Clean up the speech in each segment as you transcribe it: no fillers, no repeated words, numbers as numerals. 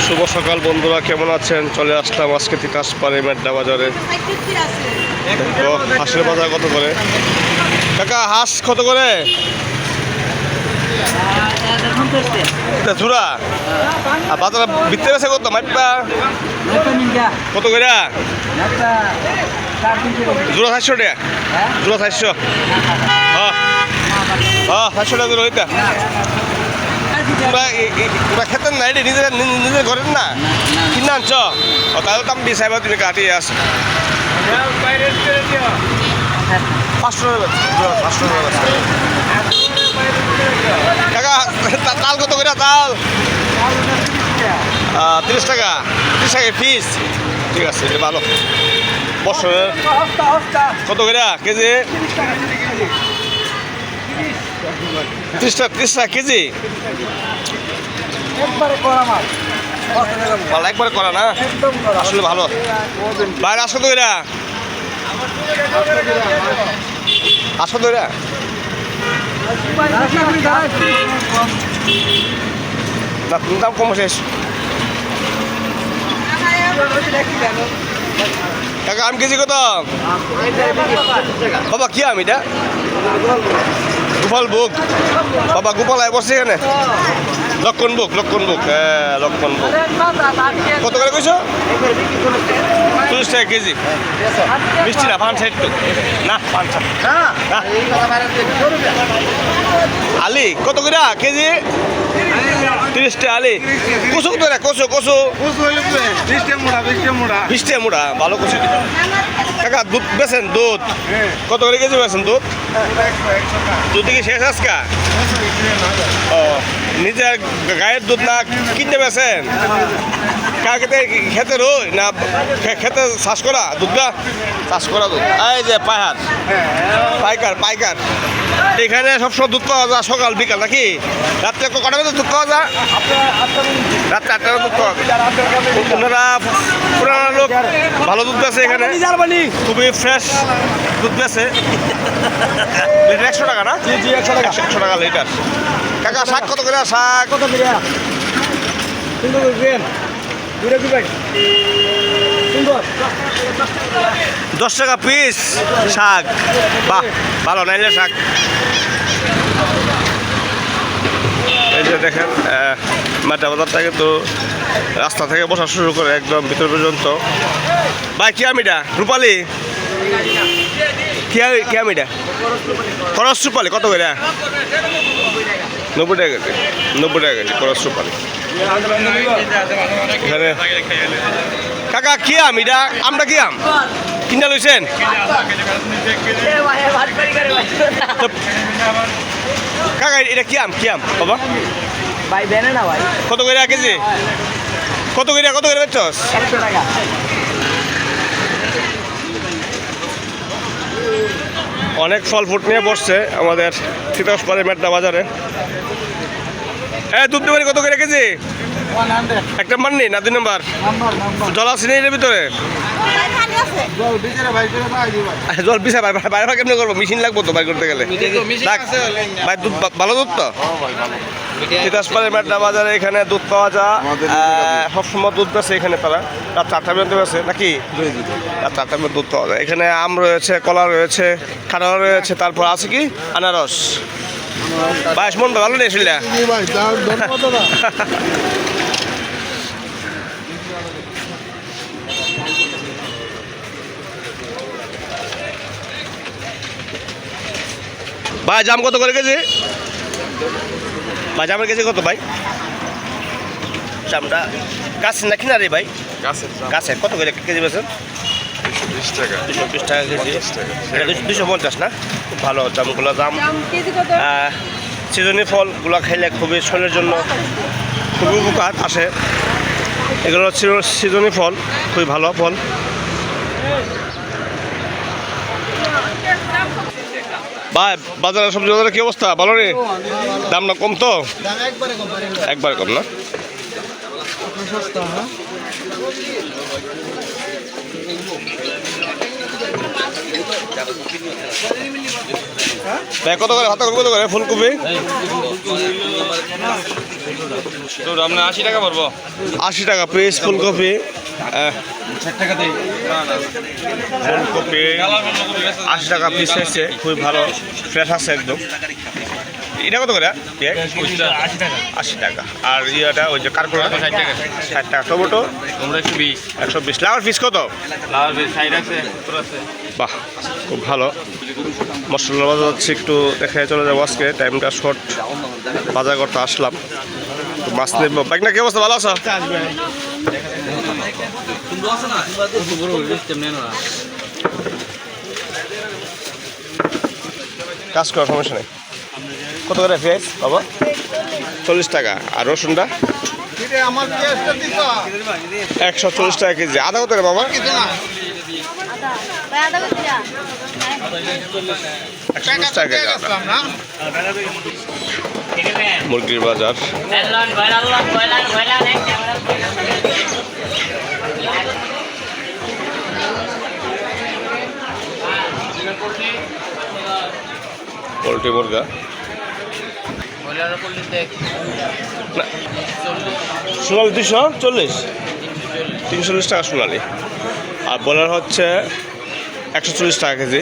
শুভ সকাল বন্ধুরা, কেমন আছেন? চলে আসলাম আজকে তিতাসপাড়ে মেড্ডা বাজারে। তো হাঁসের বাজার কত করে কাকা? হাঁস কত করে জোড়া? আর বাজার ভিতরে আছে কত? মাইপা কত করে জোড়া? 400 টাকা জোড়া। 400? হ্যাঁ হ্যাঁ, 400 টাকা জোড়া। ওইটা ওরা খেতেন না, এটি নিজের নিজের ঘরের না, কিনে আনছ? তাহলে দাম দিয়ে সাইবার তুমি কাটিয়ে আস। 500 টাকা 500 টাকা কাকা। তাল কত করে? তাল 30 টাকা। 30 টাকা পিস? ঠিক আছে, এটা ভালো। বছরের কত করে কেজি? 30 টাকা কেজি। ভালো, একবারে করা না, আসলে ভালো। বাইরে আসো তো এরা, আসো তো এরা। দাম কম শেষ টাকা। আম কেজি কত বাবা? কি আম এটা? গোপাল বুক বাবা। গোপাল আয় বসছে এখানে। লক্ষণ বুক, লক্ষণ বুক। হ্যাঁ, লক্ষণ বুক কত করে কইছো? 30 টাকা কেজি। মিষ্টি না, পান সাইড না, পান না। আলি কত করে কেজি? 30 টাকা আলি। কচু কত? কচু কচু 20 টাকা মোড়া। ভালো কচু কাকা। দুধ বেছেন? দুধ কত করে কেজি বেছেন? দুধ দুধ কি শেষ আজকা? ও, নিজের গায়ের দুধ না কিনতে বেছেন? কাকে খেতে রই না খেতে চাষ করা দুধ? না চাষ করা দুধ। এই যে পাহাড় পাইকার পাইকার, এখানে সবসময় দুধ পাওয়া যায় সকাল বিকাল নাকি? রাত্রে কটা বাজে দুধ পাওয়া যায়? রাত্রে 8টার দুধ পাওয়া যায়। ওনারা পুরানো লোক, ভালো দুধ আছে এখানে, খুবই ফ্রেশ দুধ আছে। লিটার 100 টাকা না? জি জি, 100 টাকা। 100 টাকা লিটার। কাকা শাক কত করে? শাক কত করে? 10 টাকা পিস শাক। বাহ, ভালো নাইলে শাক। এই যে দেখেন মেড্ডা বাজার থেকে তো রাস্তা থেকে বসা শুরু করে একদম ভিতর পর্যন্ত। ভাই কি আমিটা? রূপালি কি আমিটা? খরচ রূপালি কত করে? 90 টাকা কেজি। 90 টাকা কেজি খরচ রূপালি। এখানে কাকা কি আম এটা? আমটা কি আম কিনা লইছেন? কাকা এটা কি আম? কি আম বাবা? ভাই বেনে না ভাই। কত করে কেজি? কত করে বেচছস? 100 টাকা। অনেক ফল ফ্রুট নিয়ে বসছে আমাদের তিতাসপাড়ে মেড্ডা বাজারে। দুধ দেবারি কত করে কেজি? 1 নম্বর নেই না 2 নম্বর? জল আছে নেই এর ভিতরে? জল বিছা বাইরে কেমনি করবো? মেশিন লাগবো তো বাইর করতে গেলে। ভাই দুধ ভালো দুধ তো? তিতাসপাড়ে মেড্ডা বাজারে এখানে দুধ পাওয়া যায়। সবসময় দুধ বেছে এখানে তারা। রাত 4টা পর্যন্ত বেছে নাকি? রাত 4টা পর্যন্ত দুধ পাওয়া যায় এখানে। আম রয়েছে, কলা রয়েছে, কাঁঠাল রয়েছে, তারপর আছে কি আনারস। 22 মন ভালো নেই শুনলা? ভাই জাম কত করে কেজি? ভাই জামের কেজি কত ভাই? জামটা গাছের না কিনা রে ভাই? গাছের কত করে কেজি বেছেন? 220 টাকা। 220 টাকা কেজি। 250 না? খুব ভালো জামগুলো। দাম সিজনি ফলগুলো খাইলে খুবই শরীরের জন্য খুবই উপকার আসে। এগুলো সিজনি ফল, খুবই ভালো ফল। ভাই বাজারে সবজি বাজারে কি অবস্থা? ভালো রে? দাম না কম তো? একবারে কম না? সস্তা হ্যাঁ ভাই কত করে হাতে কত করে ফুলকপি? তো আমরা 80 টাকা পড়বো। 80 টাকা পিস ফুলকপি। ফুলকপি 80 টাকা পিস এসছে, খুবই ভালো ফ্রেশ আছে একদম। এটা কত করে? 80 টাকা। আর ইয়েটা ওই যে কারকুলা 60 টাকা। টমেটো 120। লাউর পিস কত? বাহ, খুব ভালো। মশলা বাজার যাচ্ছে, একটু দেখে চলে যাবো। আজকে টাইমটা শর্ট, বাজার করতে আসলাম, তো মাছ নেব। বাইক না, কি অবস্থা? ভালো আছো? কাজ করার সমস্যা নেই। কত করে পেঁয়াজ বাবা? 40 টাকা। আর রসুনটা 140 টাকা কেজি। আদা কত রে বাবা? 140 টাকা কেজি আদা। মুরগির বাজার। পোলট্রি মুরগা সোনালি 240, 340 টাকা সোনালি। আর ব্রয়লার হচ্ছে 140 টাকা কেজি।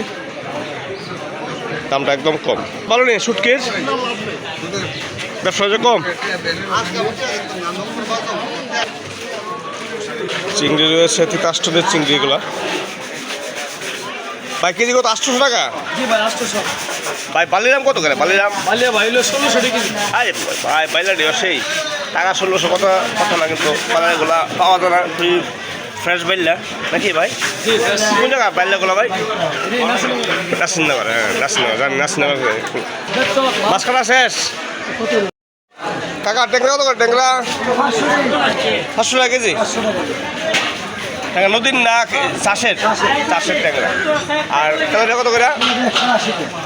দামটা একদম কম। ভালো নেই শুটকির ব্যবসা কম। চিংড়ি রয়েছে, কাস্টমের চিংড়িগুলা। ভাই কেজি কত? 800 টাকা। ভাই বালিরাম কত করে? বালিরাম ভাই 1600 টাকা কেজি। আরে ভাই বাইলা দিও সেই টাকা 1600 কথা না, কিন্তু বাজারগুলা পাওয়া যায় না। খুবই ফ্রেশ বাইলা নাকি ভাই? কোন জায়গা বাইলাগুলো ভাই? নাসিনগর। হ্যাঁ নাসিনগর জানি, নাসিনগর। মাছ কাটা শেষ কাকা। ট্যাংরা কত করে? ট্যাংরা 500 টাকা কেজি। নদীর না চাষের ট্যাংরা। আর ট্যাংরা কত করে?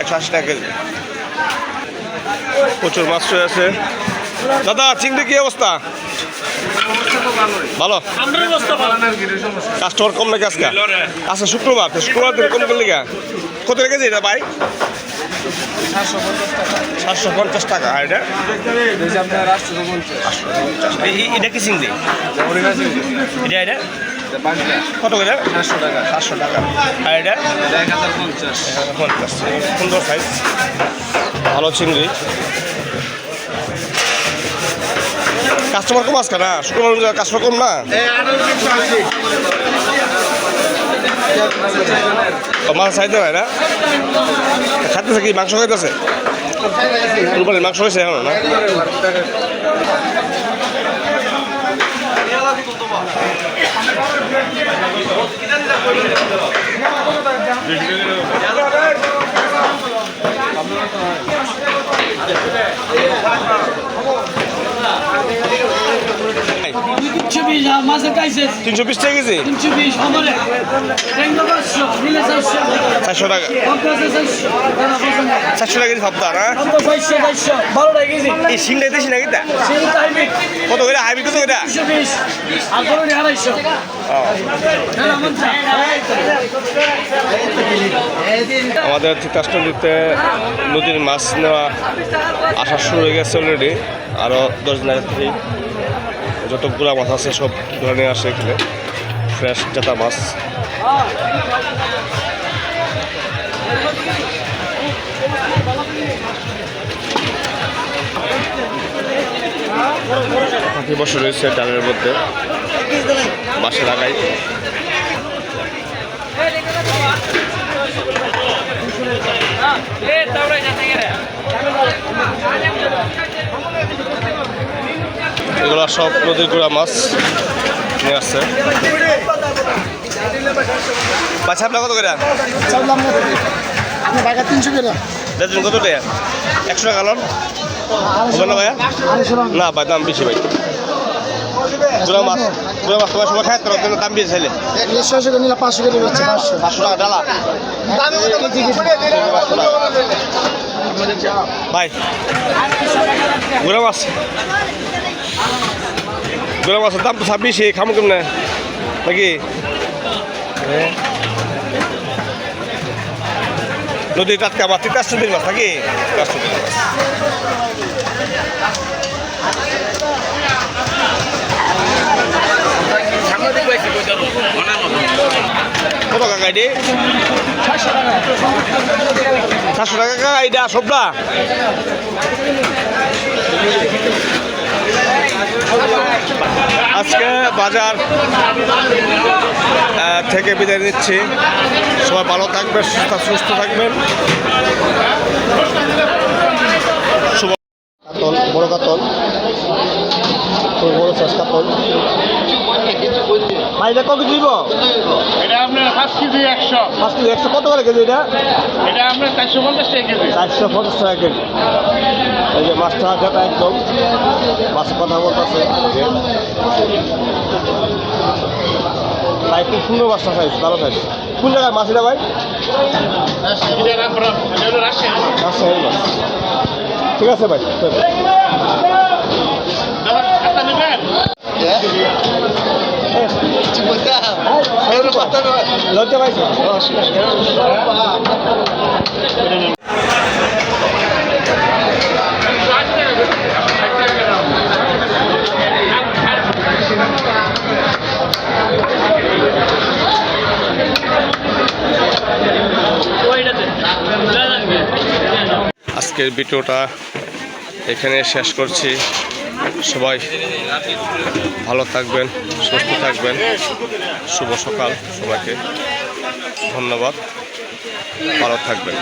180 টাকা কেজি। প্রচুর মাছ আছে। দাদা চিংড়ি কি অবস্থা? ভালো। কাস্টমার কম নাকি আজকে? আচ্ছা শুক্রবার দিন কম করলে কত কেজি এটা ভাই? 750 টাকা। আর এটা এটা কি চিংড়ি? এটা কত করে? 700 টাকা। আর এটা 1050। সুন্দর সাইজ, ভালো চিংড়ি। কাস্টমার কম আজকে না? শুক্রবার কাস্টমার কম না? মাছ চাইতে হয় না? খাইতেছে কি? মাংস খাইতেছে? কুরবানির মাংস হয়েছে এখন না? মাছের কাইছে 320 টাকা কেজি। 320 আমারে 400 টাকা। 400 টাকা কেজি ভাবতা না? 12 টাকা কেজি। এই সিংড়া দেশি নাকি তা? কত করে হাইব্রিড? কত করে? 220 আর বড় 250। আমাদের কাস্টমারতে নদীর মাছ নেওয়া আসা শুরু হয়ে গেছে অলরেডি। আরও 10 দিন আগে থেকেই যত গুড়া মাছ আছে সব ধরনের আসে এখানে, ফ্রেশ জাতা মাছ। পাখি বসে রয়েছে ডালের মধ্যে, বাসে লাগাই। এগুলো সব নদীর গুড়া মাছ নিয়ে আসছে। বাচ্চা আপনার কত করে? 300 করে। দেখুন কত টাকা? 100 টাকা লন হবে না ভাইয়া? না ভাই দাম বেশি ভাই। গুড়া মাছ তোমার সময় খায় তোর দাম বেশি চাইলে 150 করে নিলে 500 করে বেচছে। 500 টাকা ডালা ভাই। গুড়া মাছ গোলা মাছের দাম তো 26 খামো কেমনে নাকি নদী টাটকা মাছ 400 দিন মাছ নাকি 400 দিন মাছ কত কাকা এটি 700 টাকা কাকা এটা সবটা আজকে বাজার থেকে বিদায় নিচ্ছি সবাই ভালো থাকবেন সুস্থ থাকবেন কাতল বড় কাতল বড় চাষ কাতল ভাইটা কত দিব এটা আপনার 5 কেজি 100 5 কেজি 100 কত করে কেজি এটা এটা আপনার 450 টাকা কেজি 450 টাকা কেজি এই যে মাছটা যেটা একদম মাছ কথা বলতেছে ভাই খুব সুন্দর মাছটা সাইজ ভালো সাইজ কোন জায়গায় মাছ এটা ভাই রাজশাহী মাছ ঠিক আছে ভাই লজ্জা পাইছো আজকের ভিডিওটা এখানে শেষ করছি সবাই ভালো থাকবেন সুস্থ থাকবেন শুভ সকাল সবাইকে ধন্যবাদ ভালো থাকবেন।